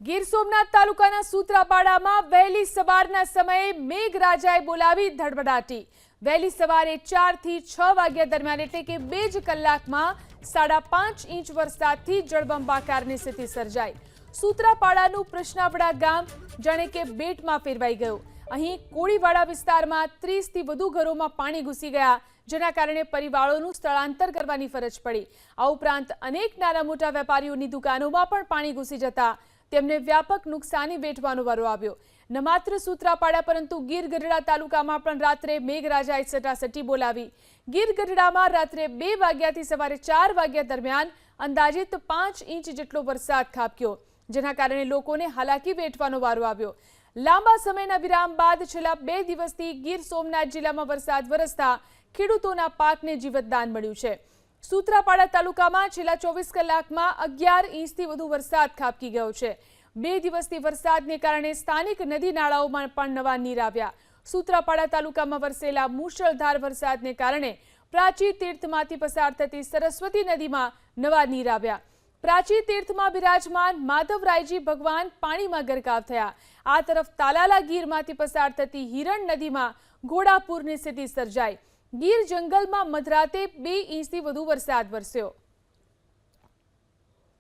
ગીર સોમનાથ તાલુકાના સૂત્રાપાડામાં વહેલી સવારના સમયે મેઘરાજાએ બોલાવી ધડબડાટી। વહેલી સવારે 4 થી 6 વાગ્યા દરમિયાન એટલે કે 2 જ કલાકમાં 5.5 ઇંચ વરસાદથી જળબંબાકારની સ્થિતિ સર્જાઈ। સૂત્રાપાડાનું પ્રશ્નાવડા ગામ જાણે કે બેટમાં ફેરવાઈ ગયું। અહીં કોળીવાડા વિસ્તારમાં 30 થી વધુ ઘરોમાં પાણી ઘૂસી ગયા, જેના કારણે પરિવારોનું સ્થળાંતર કરવાની ફરજ પડી। આ ઉપરાંત અનેક નાના મોટા વેપારીઓની દુકાનોમાં પણ પાણી ઘૂસી જતા તેમને વ્યાપક નુકસાની વેઠવાનો વારો આવ્યો। ન માત્ર સૂત્રાપાડા પરંતુ ગીર ગઢડા તાલુકામાં પણ રાત્રે મેઘરાજાએ સટાસટી બોલાવી। ગીર ગઢડામાં રાત્રે 2 વાગ્યાથી સવારે 4 વાગ્યા દરમિયાન અંદાજિત 5 ઇંચ જેટલો વરસાદ ખાબક્યો, જેના કારણે લોકોને હાલાકી વેઠવાનો વારો આવ્યો। લાંબા સમયના વિરામ બાદ છેલ્લા 2 દિવસથી ગીર સોમનાથ જિલ્લામાં વરસાદ વરસતા ખેડૂતોના પાકને જીવતદાન મળ્યું છે। સૂત્રાપાડા તાલુકામાં છેલ્લા 24 કલાકમાં 11 ઇંચથી વધુ વરસાદ ખાબકી ગયો છે। 2 દિવસથી વરસાદને કારણે સ્થાનિક નદી નાળાઓમાં પણ નવા નીર આવ્યા। સૂત્રાપાડા તાલુકામાં વરસેલા મુશળધાર વરસાદને કારણે પ્રાચી તીર્થમાંથી પસાર થતી સરસ્વતી નદીમાં નવા નીર આવ્યા। પ્રાચી તીર્થમાં બિરાજમાન માધવરાયજી ભગવાન પાણીમાં ગરકાવ થયા। આ તરફ તાલાલા ગીરમાંથી પસાર થતી હિરણ નદીમાં ઘોડાપૂરની સ્થિતિ સર્જાઈ। ગીર જંગલમાં મધરાતે 2 ઇંચથી વધુ વરસાદ વરસ્યો।